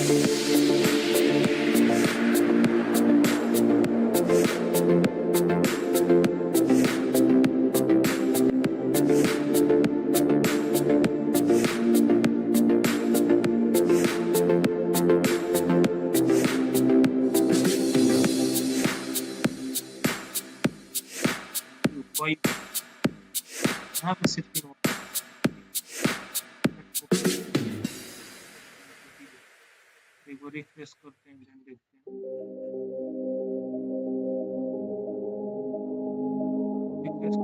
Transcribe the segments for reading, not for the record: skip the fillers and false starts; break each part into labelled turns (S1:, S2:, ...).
S1: कोई यहाँ पे सिर्फ एक बार रिफ्रेश करते हैं, देखते हैं। Refresh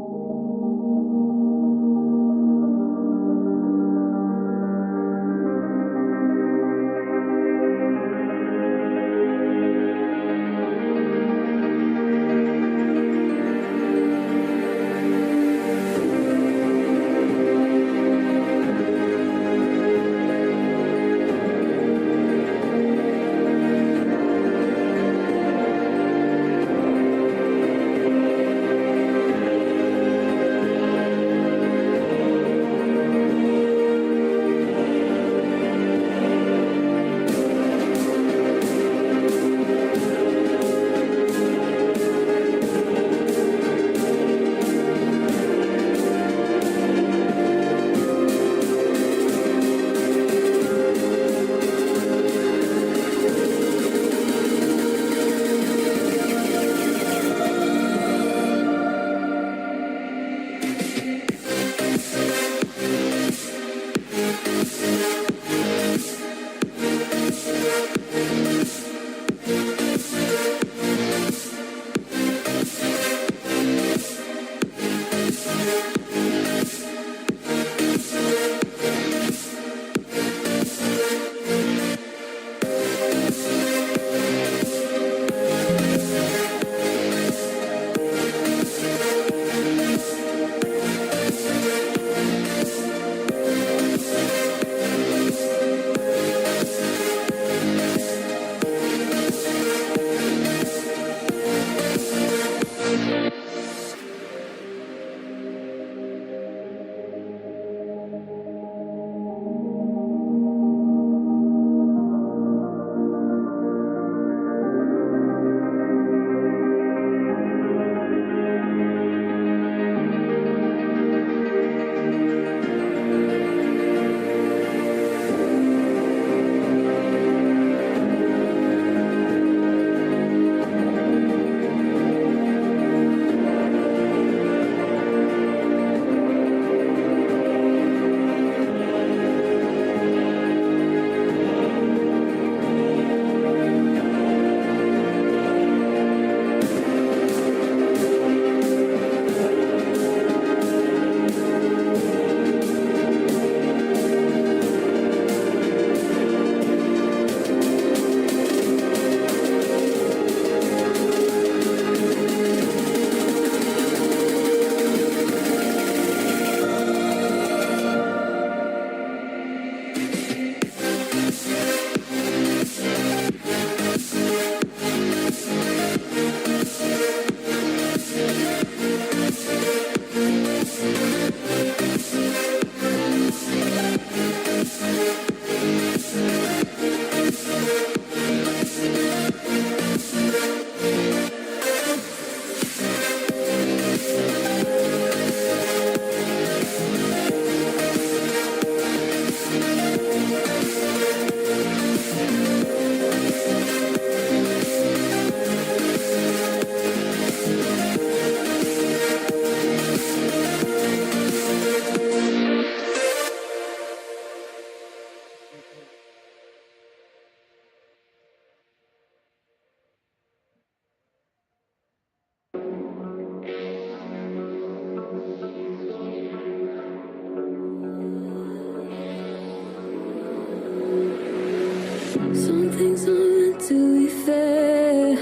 S2: things aren't meant to be fair.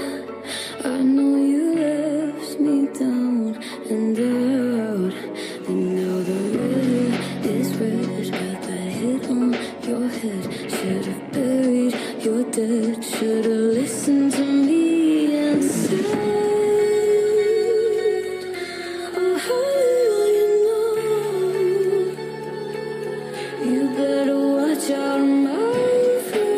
S2: I know you left me down and out, and now the red is red. Got that hit on your head. Should've buried your dead. Should've listened to me and said, oh, how will you know? You better watch out, my friend.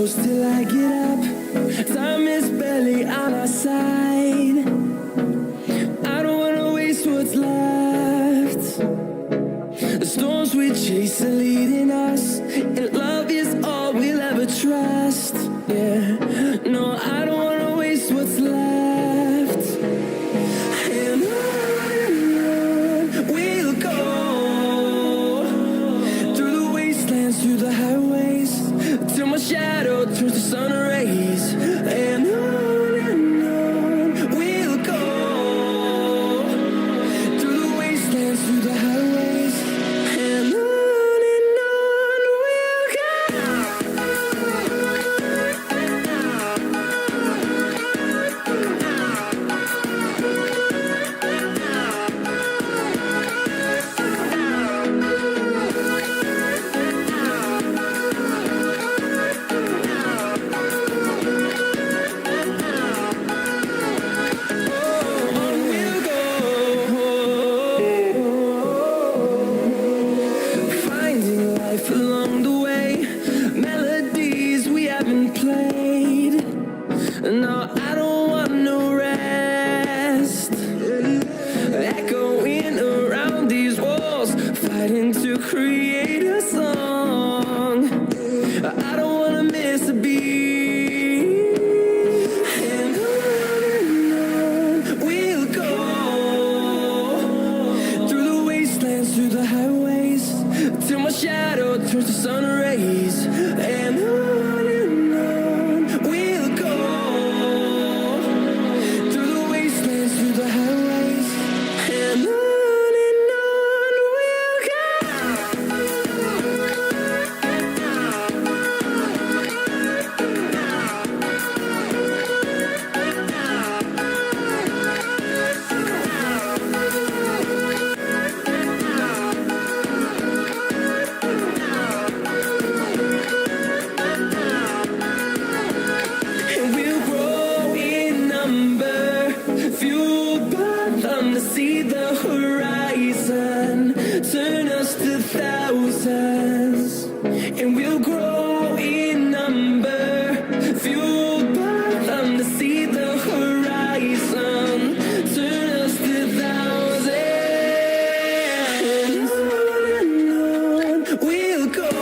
S2: close till I get up. Time is barely on our side. I don't wanna waste what's left. The storms we chase are leading us, and love is all we'll ever trust. Yeah, no, I don't wanna waste what's left. And on we'll go, through the wastelands, through the highways, till my shadow turns to sun rays. And on we'll go, through the wastelands, through the highways, and on we'll go. Finding life along the way, melodies we haven't played. No, I don't want no rest. Echoing around these walls, fighting to create a song. I don't wanna miss a beat. And on we'll go, through the wastelands, through the highways, till my shadow turns to sun rays. And on we'll go, through the wastelands, through the highways, and on we'll go. And we'll grow in number, fueled by them to see the horizon, turn us to thousands. And we'll grow in number, fueled by them to see the horizon, turn us to thousands. And on we'll go,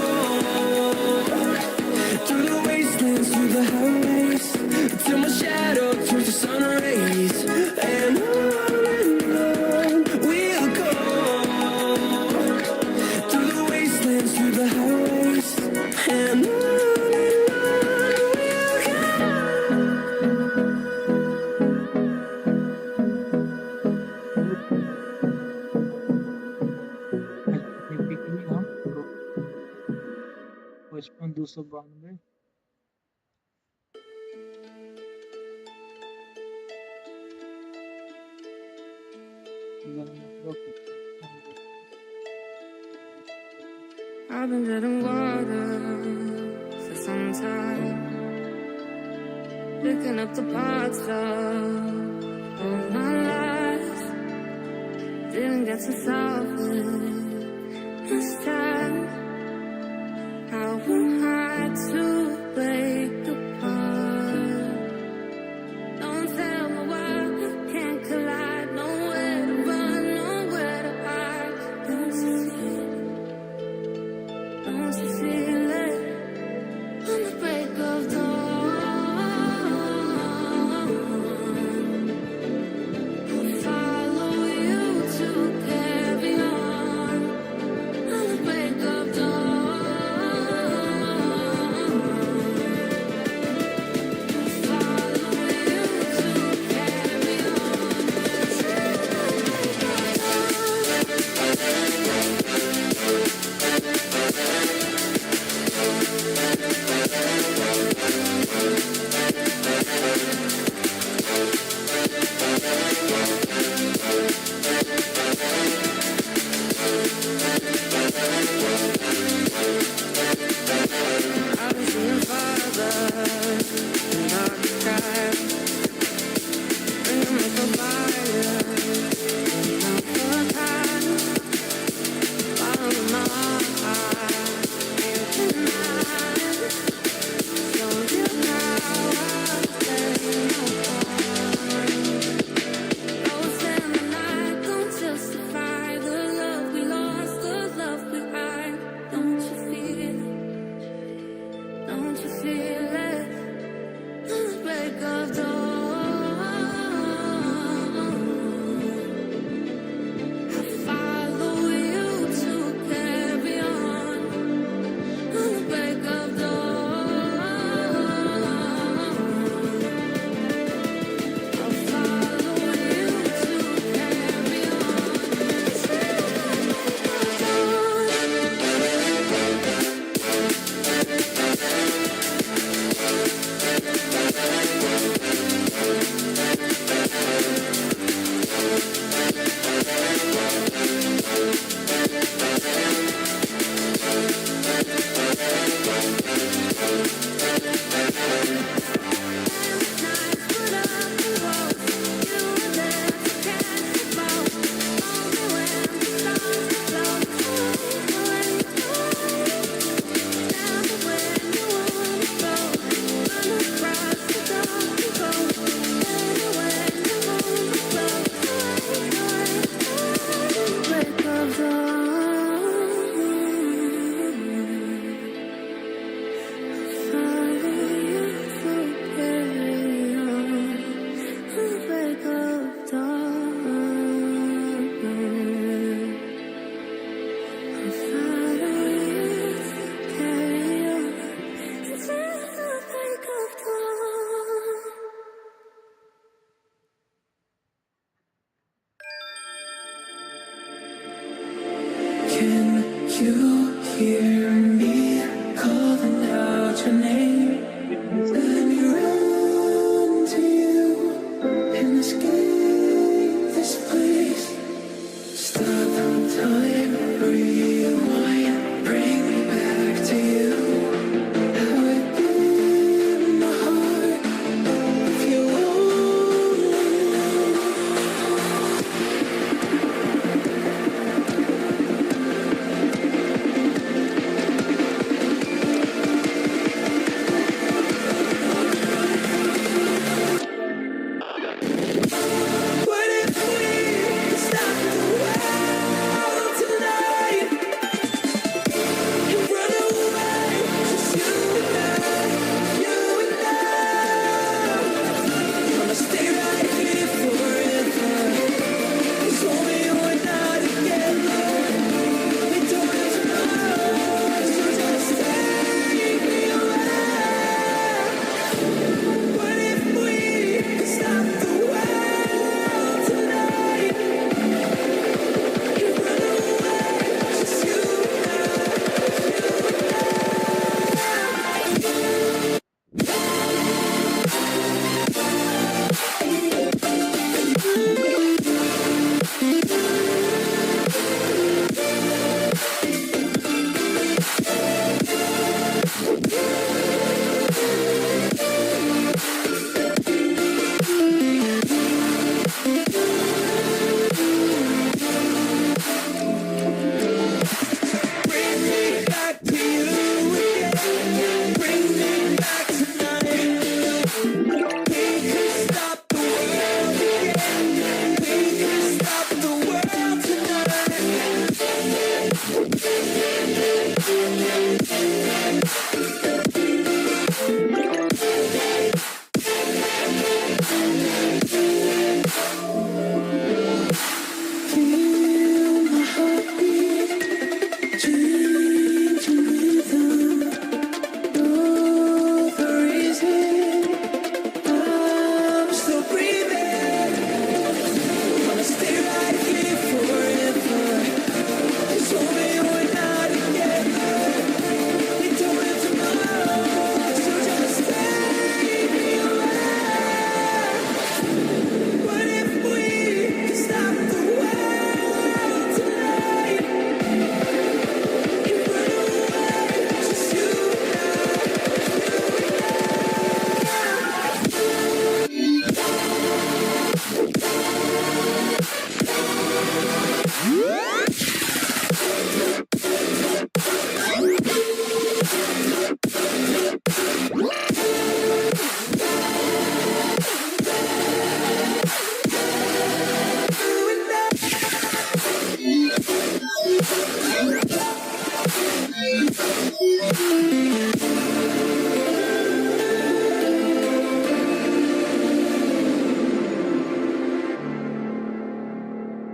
S2: through the wastelands, through the highways, till my shadow turns to sun rays. And on we'll go, through the wastelands, through the highways, and on we'll go.
S1: Nifty के लिए हम 55,292
S2: I've been treading water for some time, picking up the parts of my life. Didn't get to solve it this time. How am I to break apart? Don't tell me why we can't collide. Nowhere to run, nowhere to hide. Don't you feel it? Don't you feel it? On the break of dawn, I'll follow you to carry on. Can you hear me calling out your name? Let me run to you and escape this place. Stop time, rewind, bring me back to you. How it in my heart, if you only know. What if we stop the world tonight and run away, just you and I? Gonna stay right here forever. It's only you and I together. We don't have tomorrow, so just take me away. What if we stop the world tonight and run away, just you and I? Bring me back to you again. Bring me back tonight. We can stop the world again. We can stop the world tonight. Feel my heartbeat, changing rhythm. Know the reason I'm still breathing. Gonna stay right here forever. It's only you and I together. We don't have tomorrow, so just take me away. What if we stop the world tonight and run away, just you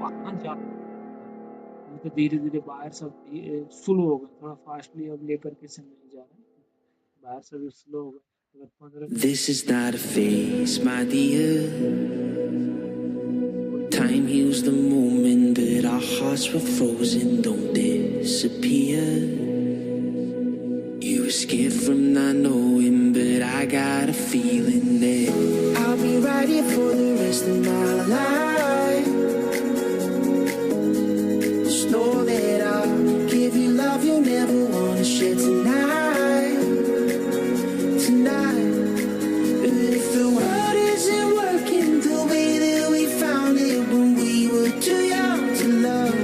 S1: वहाँ जा तो धीरे धीरे बाहर सब slow हो गए, थोड़ा फास्टली अब लेकर के से नहीं जा रहे, बाहर सब स्लो हो गए। अगर 15
S2: This is not a phase, my dear. Time heals the moment, but our hearts were frozen, don't disappear. You were scared from not knowing, but I got a feeling that I'll be right here for the rest of my life. Just know that I'll give you love you'll never want to share tonight. Tonight. But if the world isn't working the way that we found it when we were too young to love,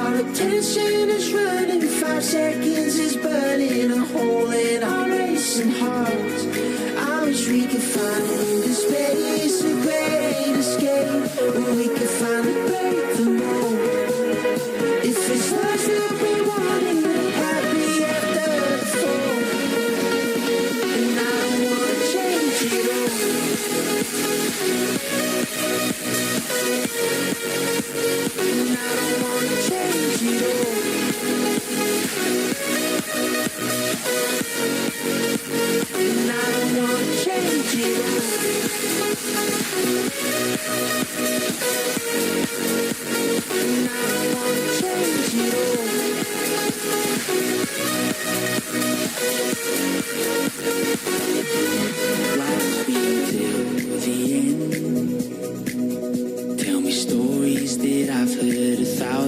S2: our attention is running, 5 seconds is burning a hole in our racing hearts. I wish we could find in the space a great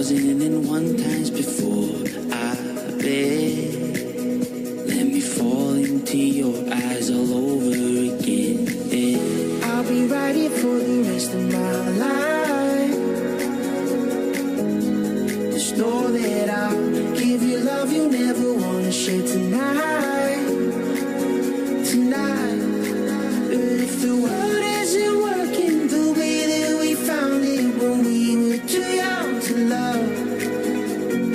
S2: 1001 times before I bet. Let me fall into your eyes all over again. I'll be right here for the rest of my life. Just know that I'll give you love you never want to share tonight. Tonight. If the world isn't working the way that we found it when we were too young to love,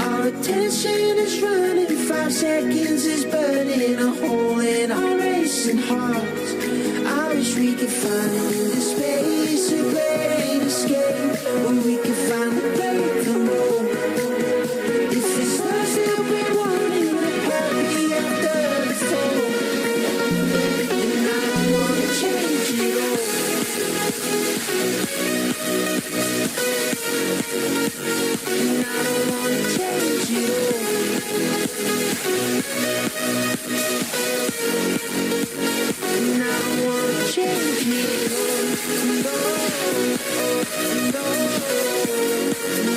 S2: our attention is running, 5 seconds is burning a hole in our racing hearts. I wish we could find a little space, a great escape, where we could finally break the mold. If it's love that we wanted, we're happy after the fall. And I don't wanna change it all. And I don't wanna change it all. And I don't wanna change it all. No, no,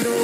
S2: no,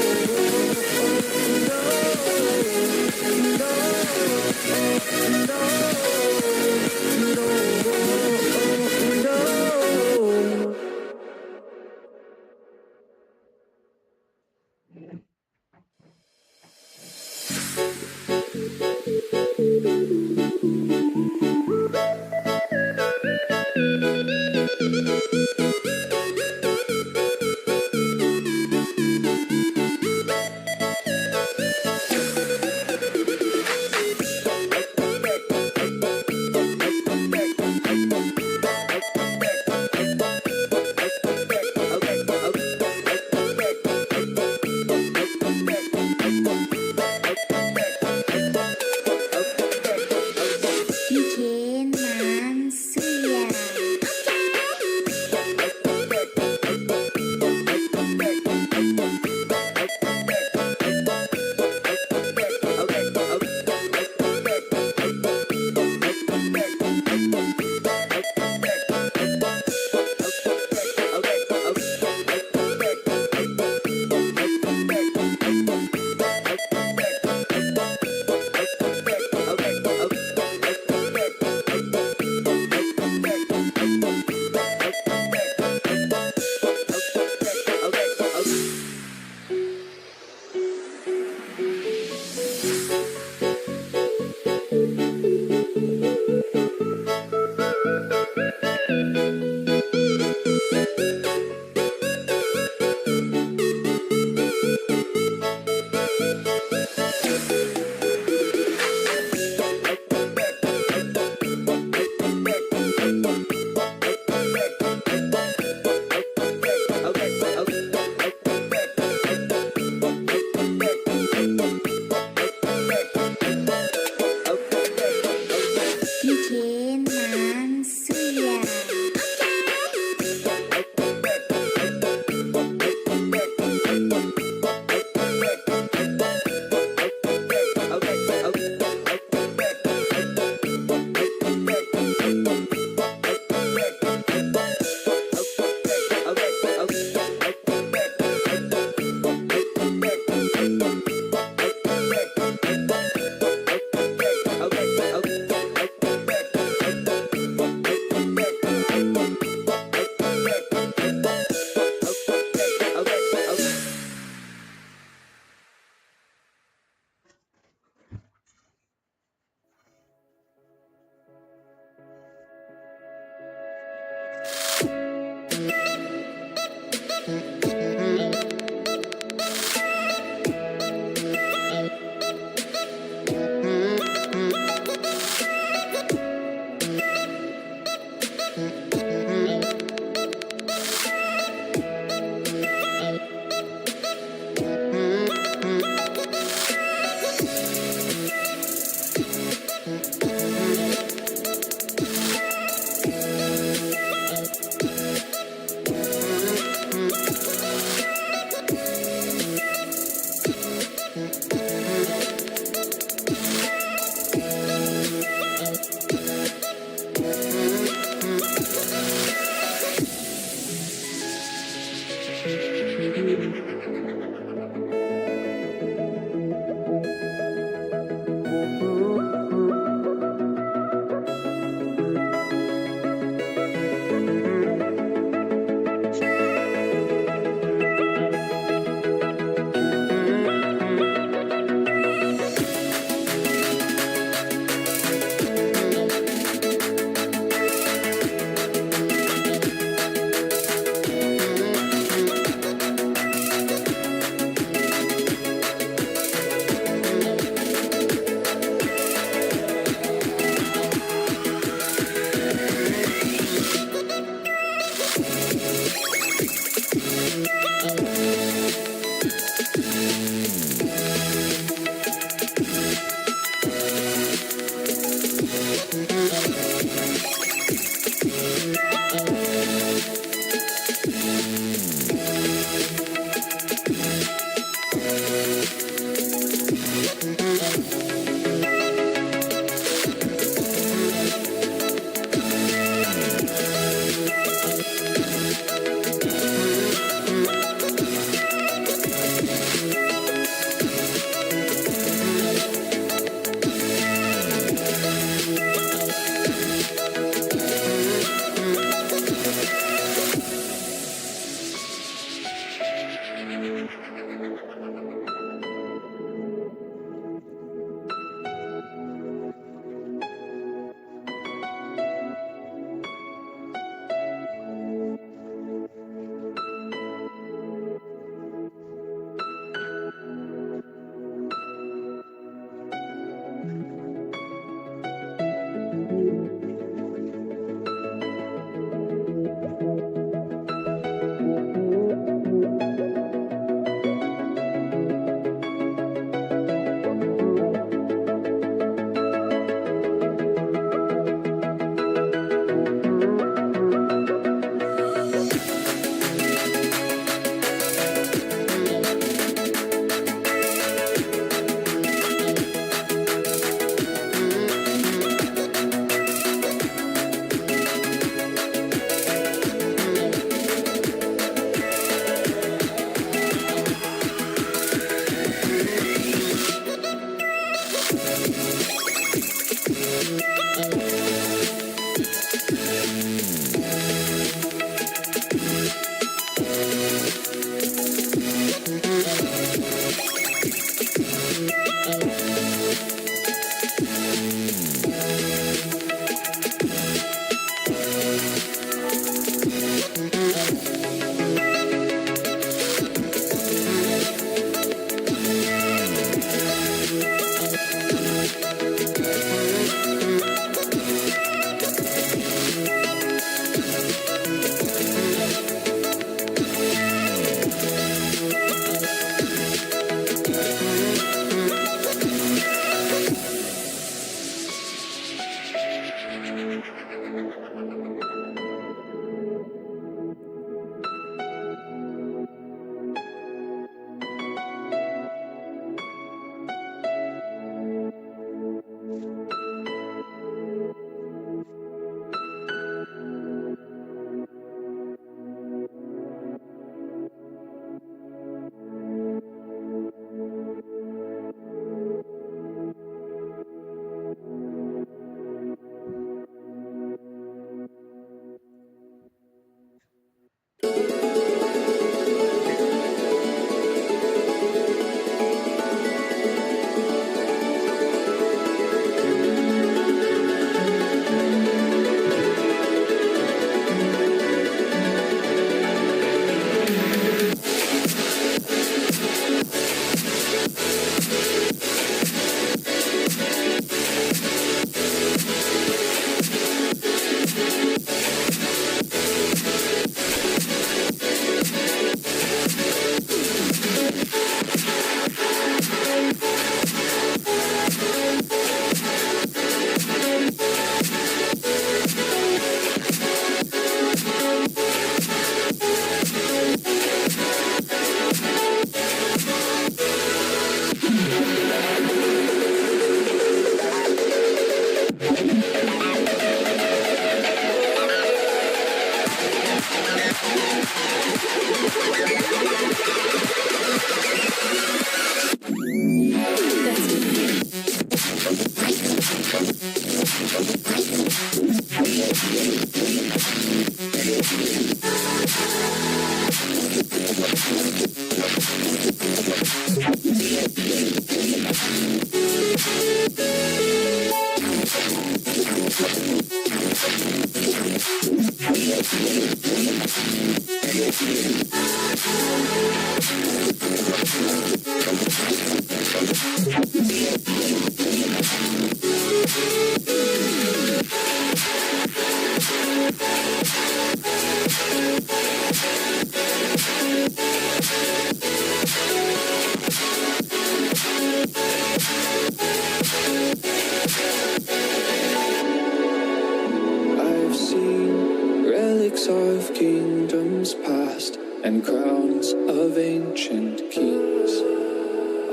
S2: I've seen relics of kingdoms past and crowns of ancient kings.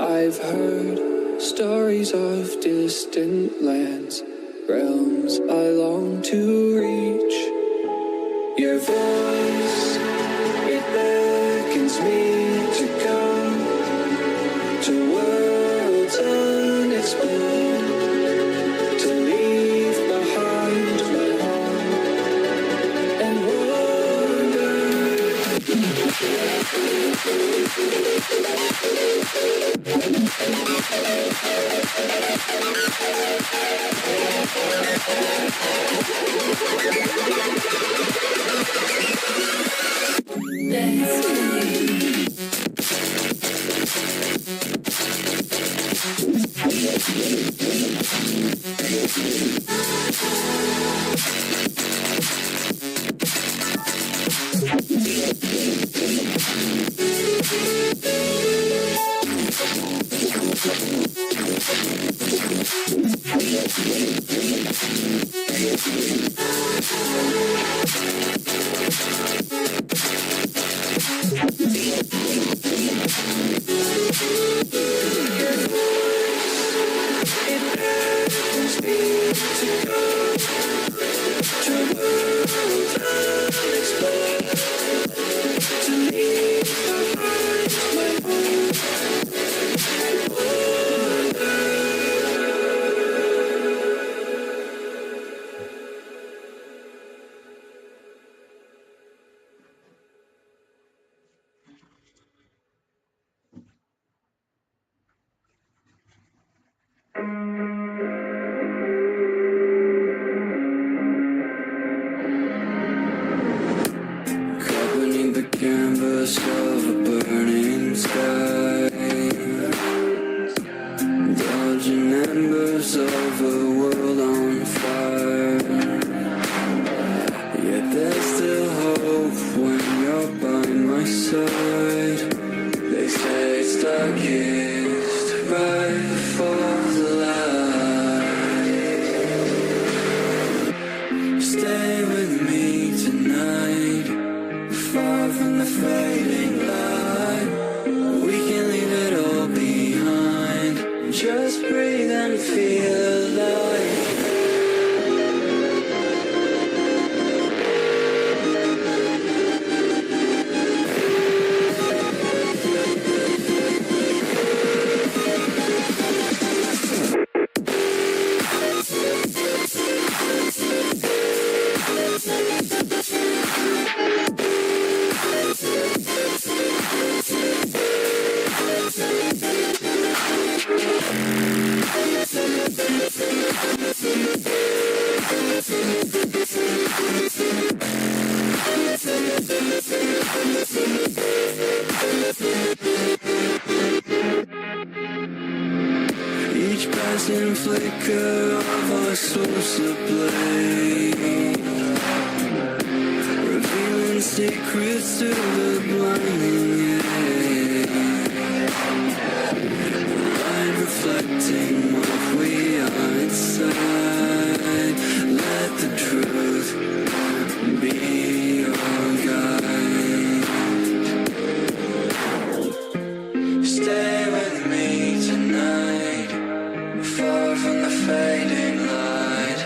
S2: I've heard stories of distant lands, realms I long to reach. Your voice, it beckons me to go to worlds unexplored, to leave behind my home and wander. canvas of a burning sky, dodging embers of a world on fire. Yet there's still hope when you're by my side. They say it's darkest right before the light. Stay with me tonight, far from the fading light. We can leave it all behind, just breathe and feel alive. Each passing flicker of our souls ablaze, revealing secrets to the blinding light, reflecting what we are inside. Let the truth be your guide. Stay with me tonight, far from the fading light.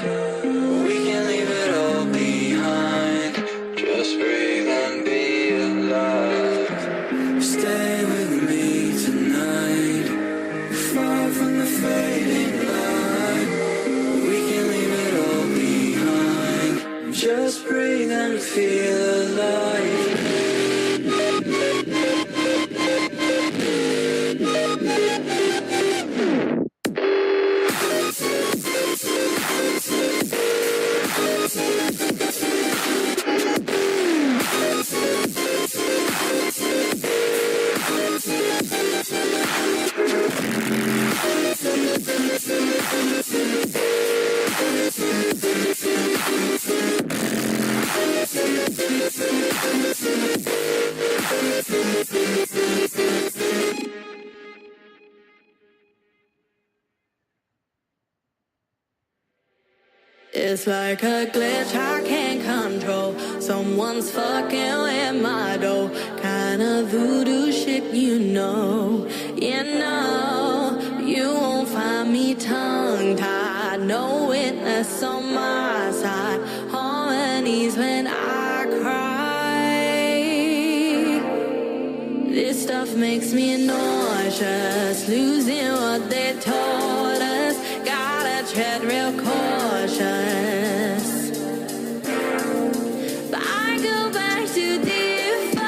S2: We can leave it all behind, just breathe and be alive. Stay with me tonight, far from the fading light. We can leave it all behind, just breathe and feel alive.
S3: It's like a glitch I can't control. Someone's fucking with my dough. Kinda voodoo shit, you know. You know, you won't find me tongue-tied. No witness on my side. Harmonies when I cry. This stuff makes me nauseous. Losing what they taught us. Gotta tread real cautious. But I go back to define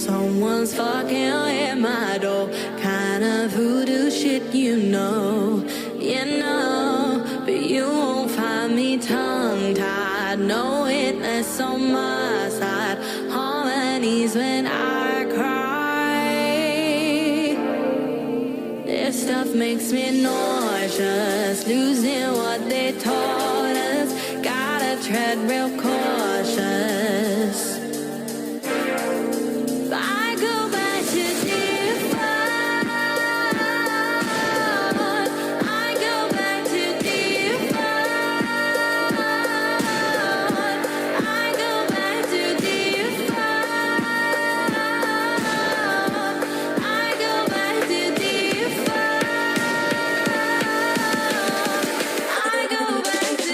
S3: Someone's fucking with my door. Kind of voodoo shit, you know. But you won't find me tongue-tied. No witness on my side. Harmonies when I cry. This stuff makes me nauseous. Losing what they taught us. Gotta tread real cautious. I go back to default. I go back to default. I go back to default. I go back to default. I go back to.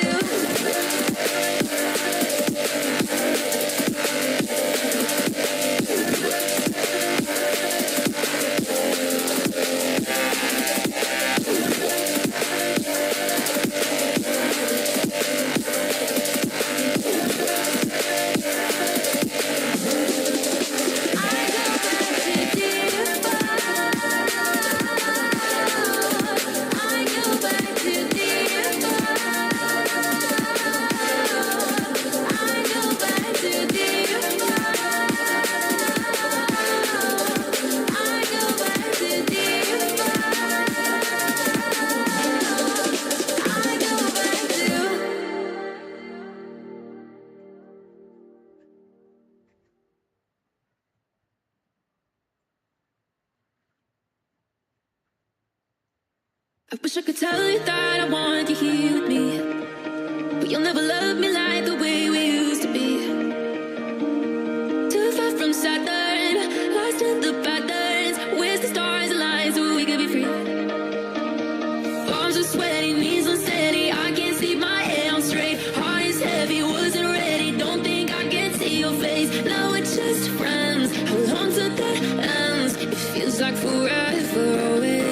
S2: I wish I could tell you that I want you here with me, but you'll never love me like the way we used to be. Too far from Saturn, lost in the patterns. Where's the stars align so we could be free? Arms are sweaty, knees unsteady. I can't see my head on straight. Heart is heavy, wasn't ready. Don't think I can see your face. Now we're just friends. How long till that ends? It feels like forever away.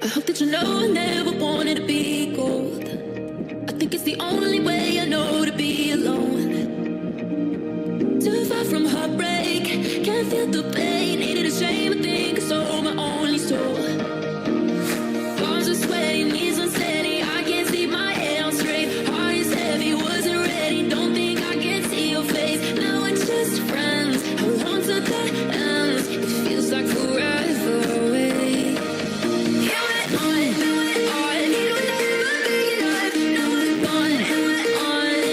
S2: I hope that you know I never wanted to be gold. I think it's the only way I know to be alone. Too far from heartbreak, can't feel the pain. Ain't it a shame I think I sold my only soul? Arms are sweaty, knees unsteady. I can't see my head on straight. Heart is heavy, wasn't ready. Don't think I can see your face. Now we're just friends. How long till that ends? It feels like forever away. On, you will never be enough. No, we're gone and we're on.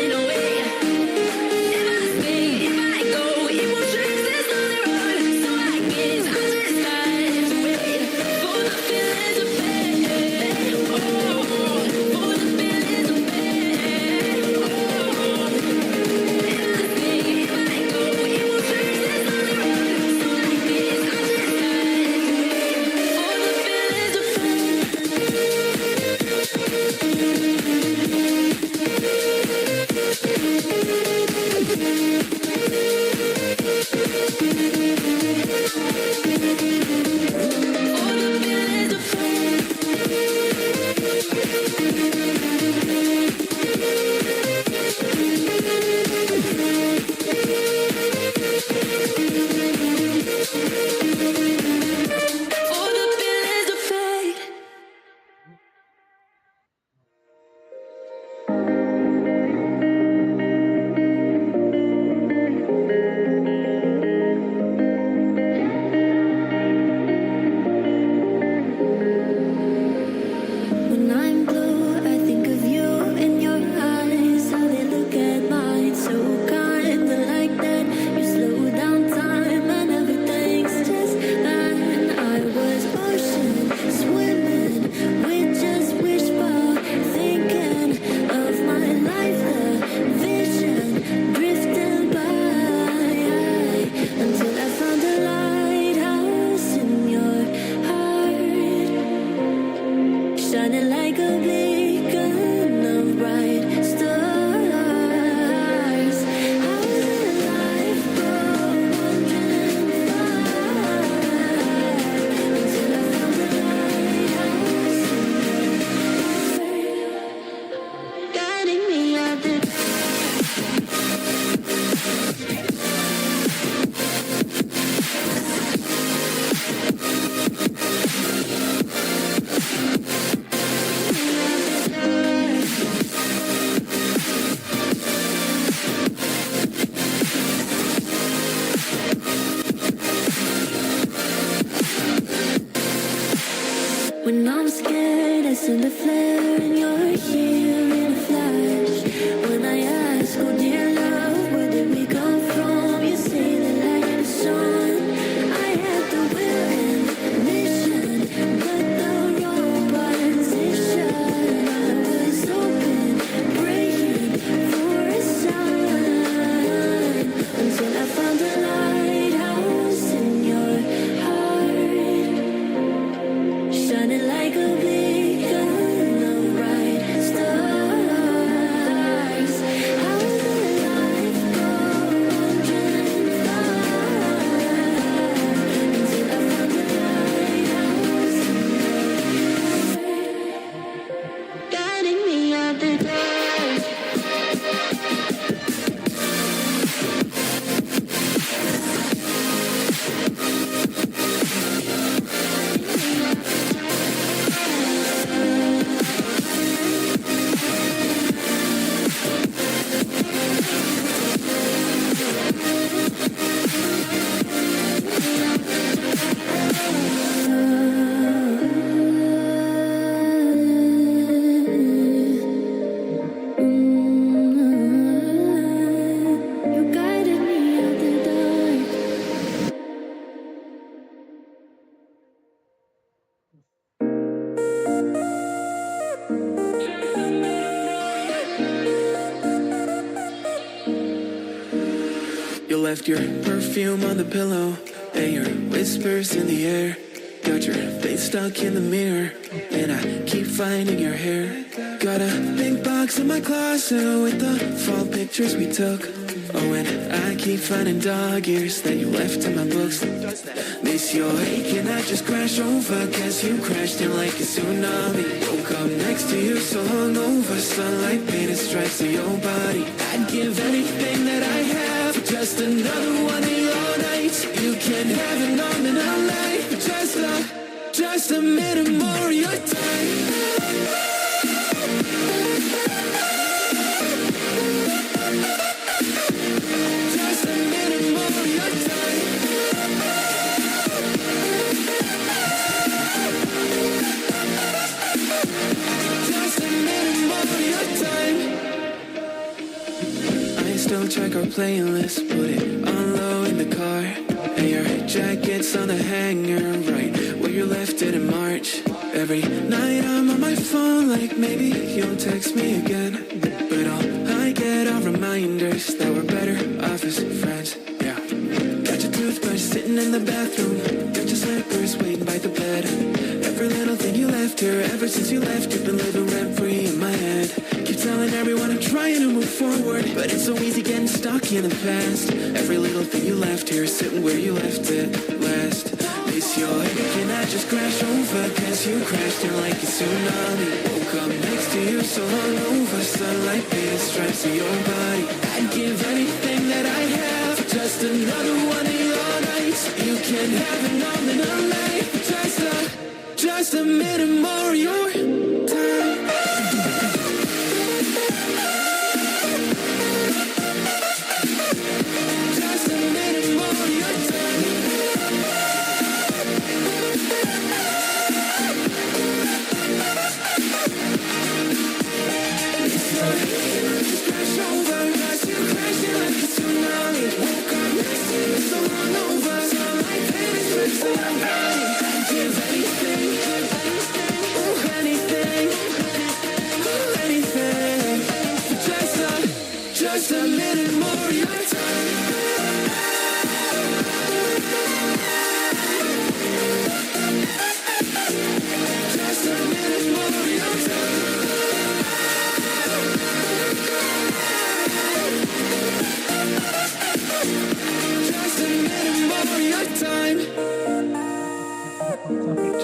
S2: shining like a beacon of bright stars. I was in life for wondering why, until I found the lighthouse guiding me out the when I'm scared, I send a flare and you're here in a flash. When I ask, oh dear love, where did we come from? You say the light is on. I had the will and mission, but the wrong position. I was open, praying for a sign, until I found a lighthouse in your heart, shining like a beacon of bright stars. I was alive for wondering why, until I found the lighthouse guiding me out the dark. You guided me out the dark.
S3: You left your perfume on the pillow and your whispers in the air. Got your face stuck in the mirror and I keep finding your hair. Got a big box in my closet with the fall pictures we took. Oh, and I keep finding dog ears that you left in my books. Miss your ache and I just crash over, guess you crashed in like a tsunami. Woke up next to you so hungover, sunlight painted stripes on your body. I'd give anything that I have for just another one of your nights. You can have an arm and a life, just a minute more of your time. Just a minute more of your time. Just a minute more of your time. I still check our playlist, put it on low in the car. And your jacket's on the hanger, right where you left it in March. Every night I'm on my phone, like maybe you'll text me again. But all I get are reminders that we're better off as friends. Yeah. Got your toothbrush sitting in the bathroom, got your slippers waiting by the bed. Every little thing you left here, ever since you left, you've been living rent free in my head. Keep telling everyone I'm trying to move forward, but it's so easy getting stuck in the past. Every little thing you left here, sitting where you left it last. Miss your ache and I just crash over, guess you crashed in like a tsunami. Woke up next to you so hungover, sunlight painted stripes on your body. I'd give anything that I have for just another one of your nights. You can have an arm and a life, just a minute more of your time. Just a minute more of your time. Just crash over, as you crashing like a tsunami. Woke up next to you so hungover, sunlight painted strips on your body. I'd give anything, oh anything.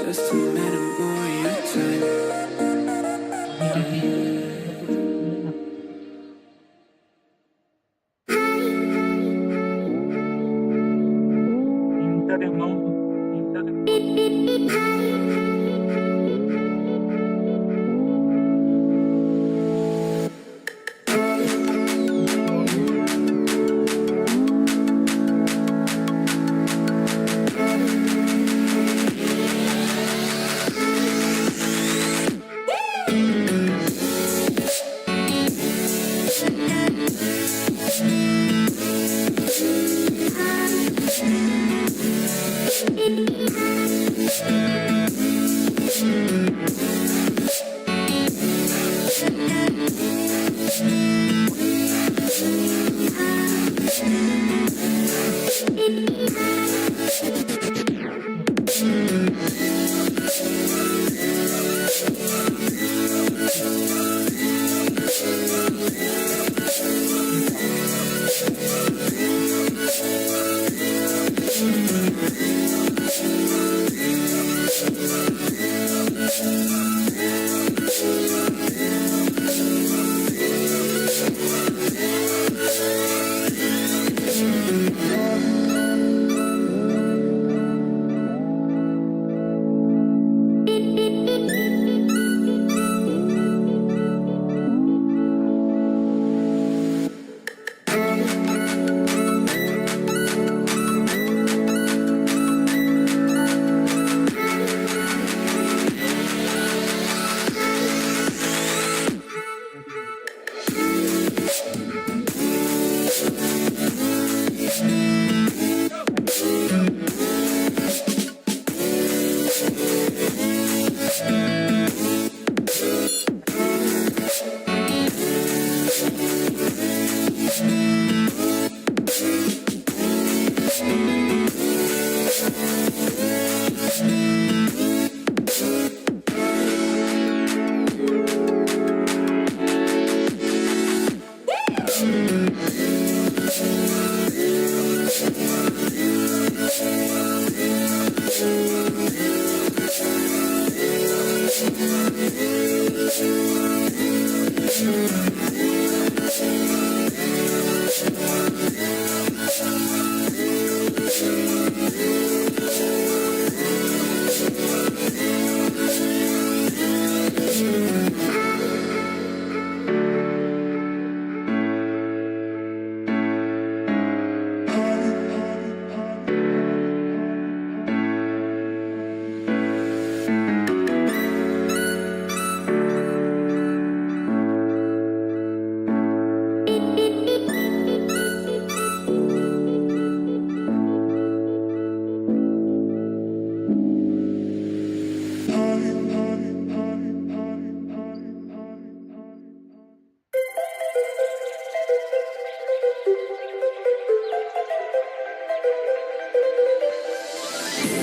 S3: just to make it more your time.
S1: Inter amount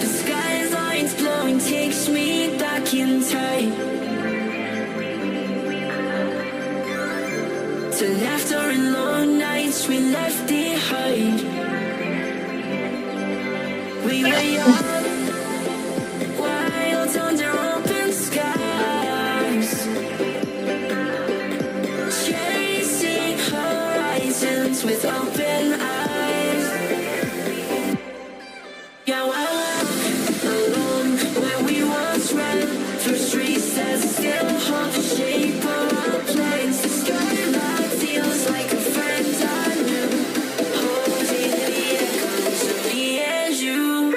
S3: The sky's lines blowing takes me back in time to laughter and long nights we left behind. We were young, wild under open skies, chasing horizons with open eyes. Yeah, I walk alone where we once ran through streets that still hold the shape of our plans. The skyline feels like a friend I knew, holding the echoes of me and you.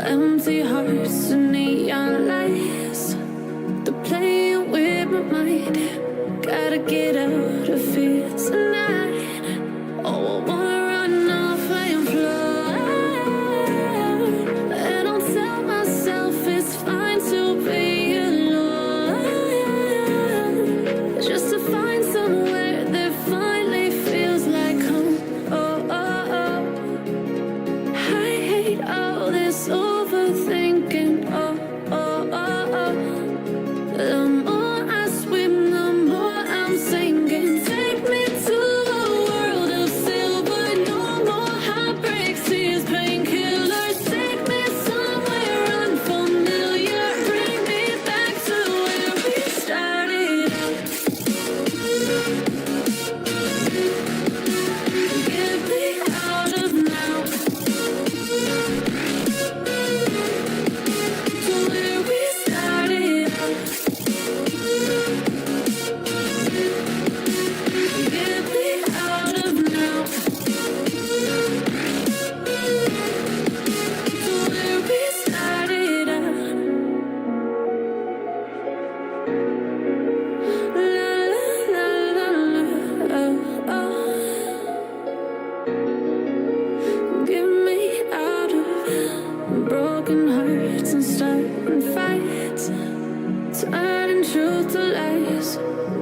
S2: Empty hearts and neon lights. They're playing with my mind. Gotta get out of here tonight. Oh, I wanna run off and fly. And I'll tell myself it's fine to be alone. Just to find somewhere that finally feels like home. Oh, oh, oh. I hate all this overthinking. Oh, oh, oh, oh. The more I swim, the more I'm sinking. Take me to a world of silver. No more heartbreaks, tears, painkillers. Take me somewhere unfamiliar. Bring me back to where we started out. Get me out of now. To where we started out. Get me out of now. To where we started out. La la la la la. Oh, oh. Get me out of broken hearts and starting fights. Turning truth to lies.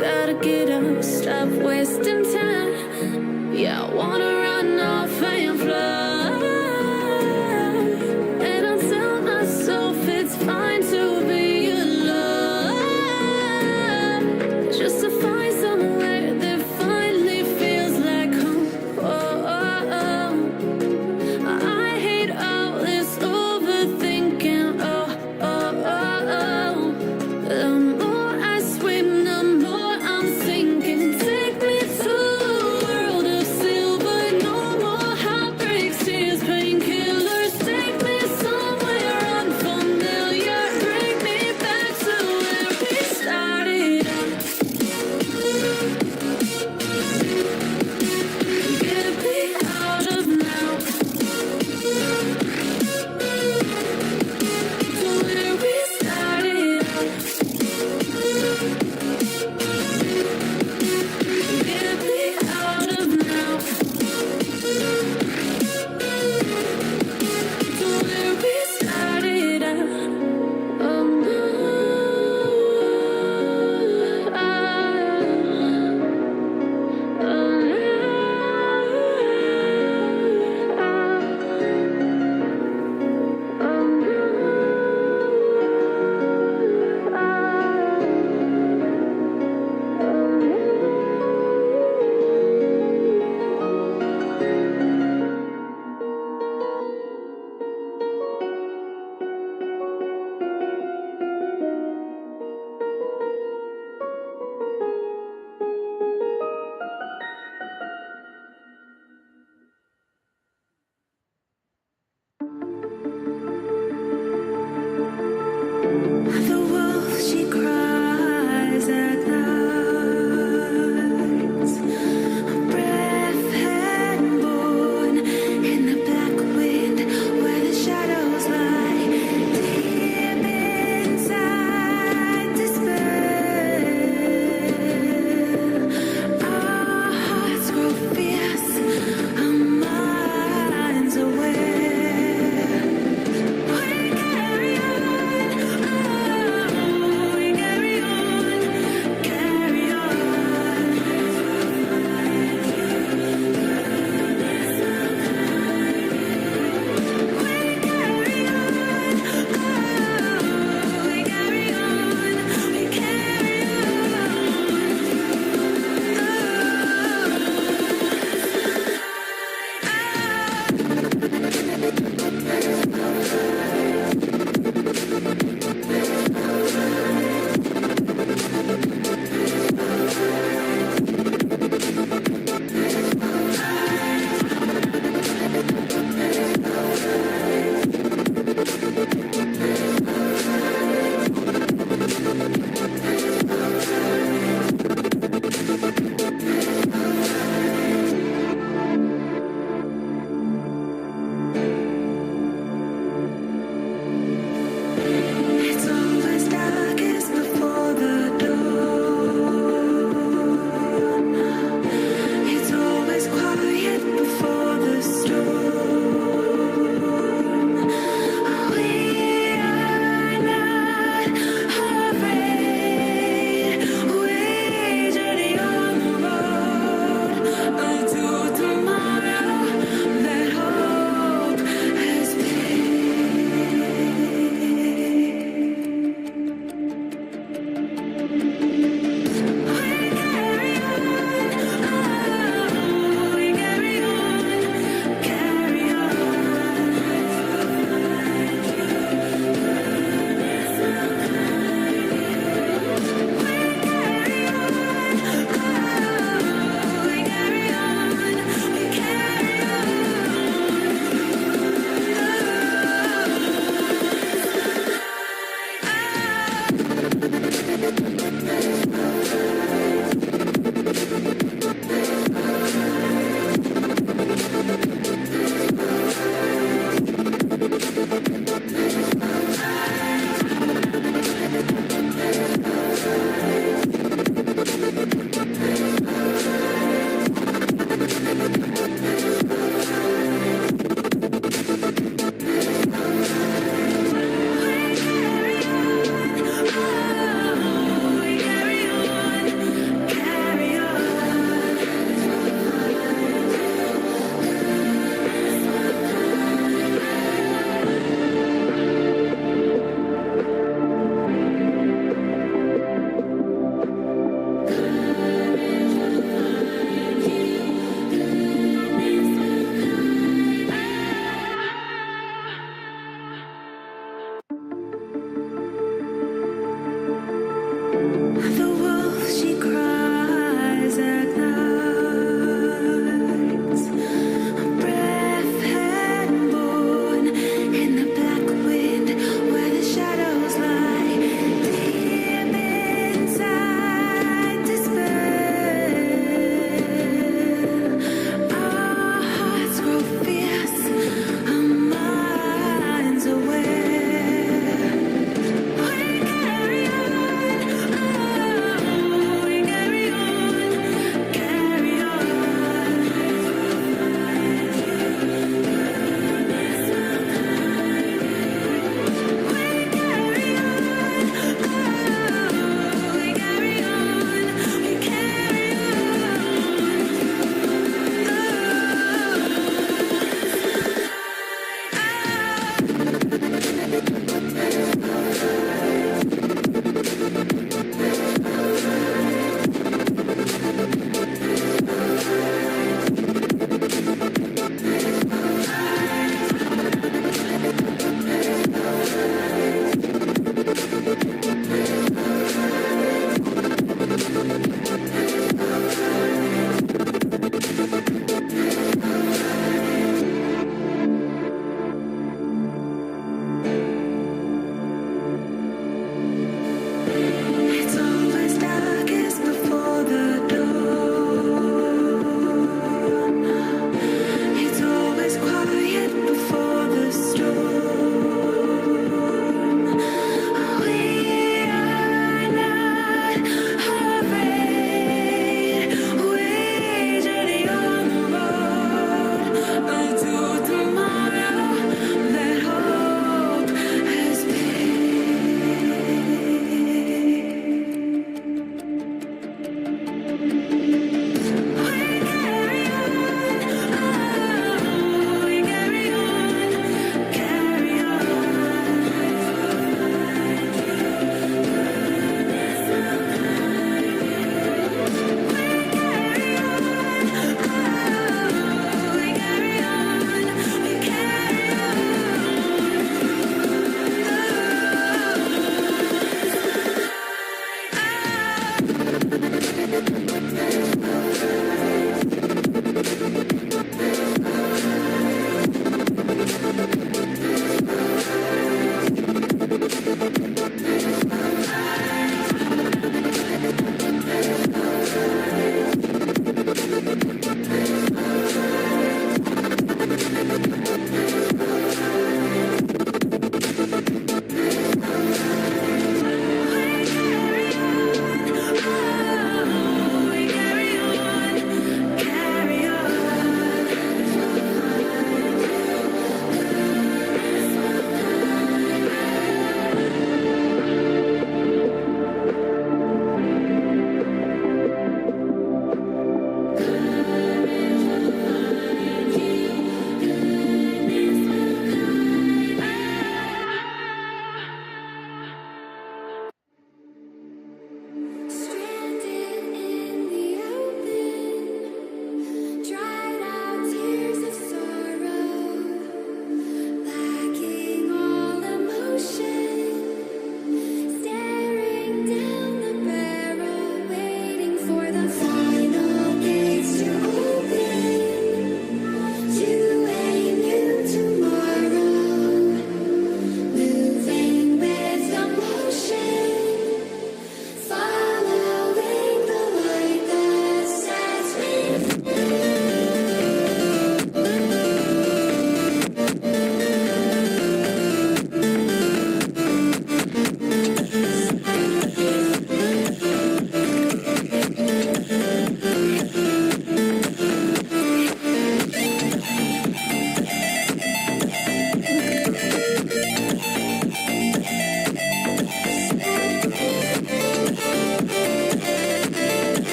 S2: Gotta get up, stop wasting time. Yeah, I wanna run off and fly. And I'll tell myself it's fine to be alone. Just to find somewhere that finally feels like home. Oh, oh, oh. I hate all this overthinking. Oh, oh, oh, oh. The more I swim, the more I'm sinking. Take me to a world of silver. No more heartbreaks, tears, painkillers. Take me somewhere unfamiliar. Bring me back to where we started out. Get me out of now. To where we started out. Get me out of now. To where we started out. Oh, no. Oh, the wolf, she cries at night. A breath had born in the black wind where the shadows lie. Deep inside despair, our hearts grow fierce, our minds aware. We carry on, we carry on, carry on. We carry on, we carry on, we carry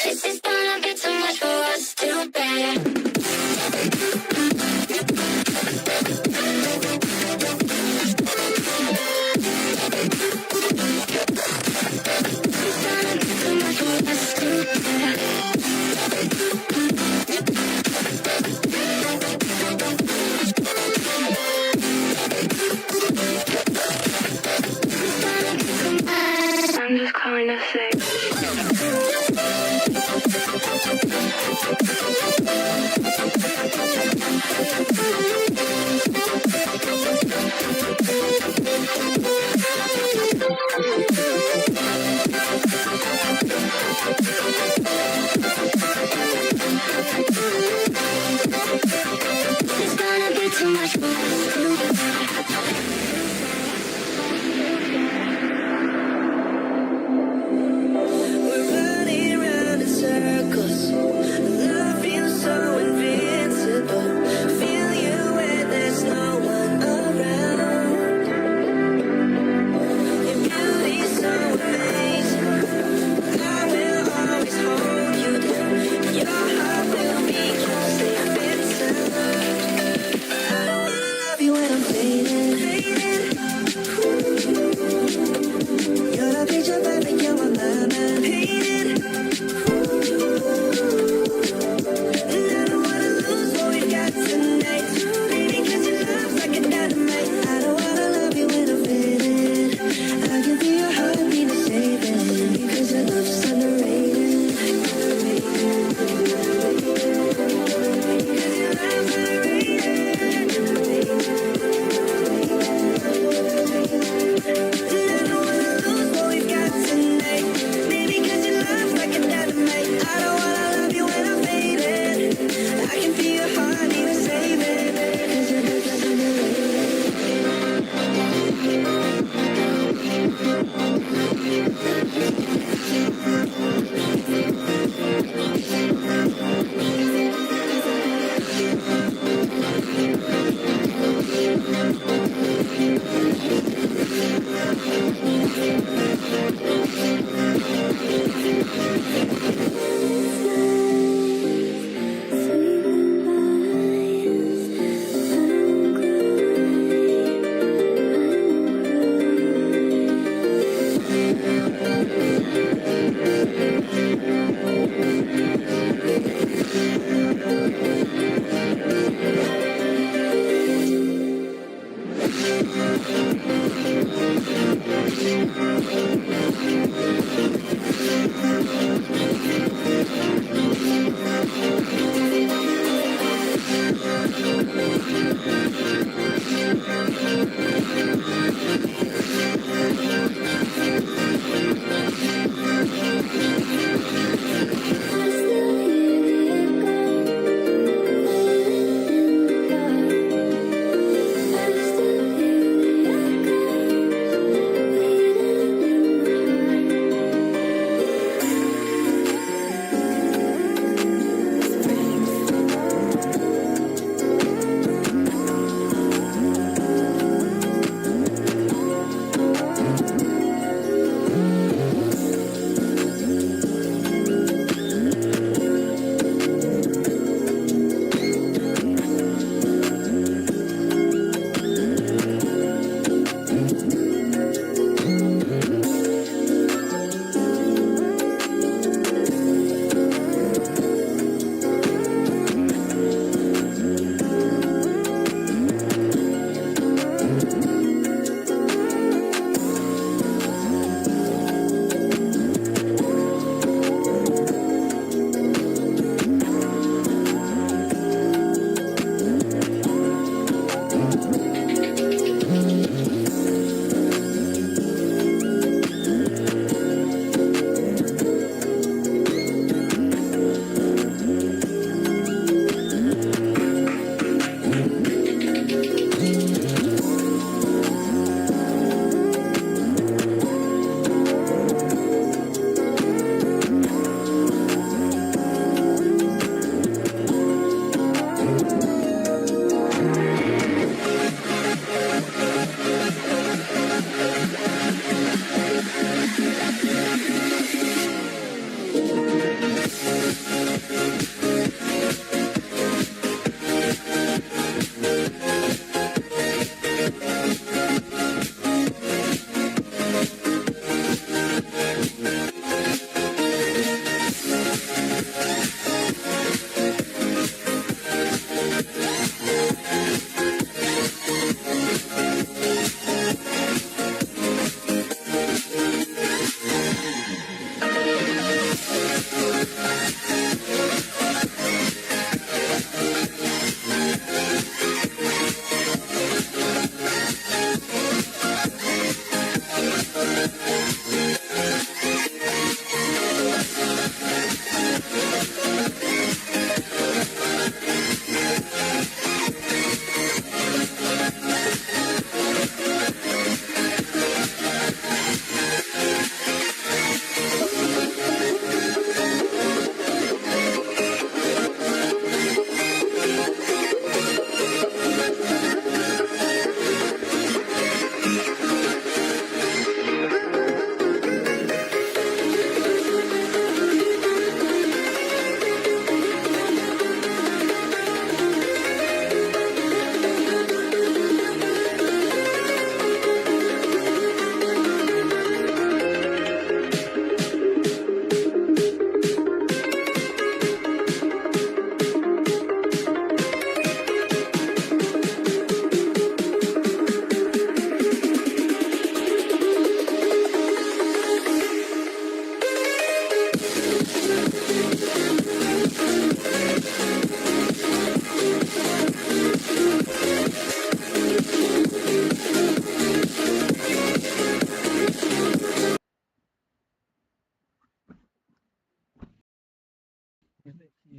S2: This is gonna be too much for us to bear. I'm just kinda sick. It's gonna be too much for us to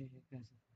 S1: ये कैसे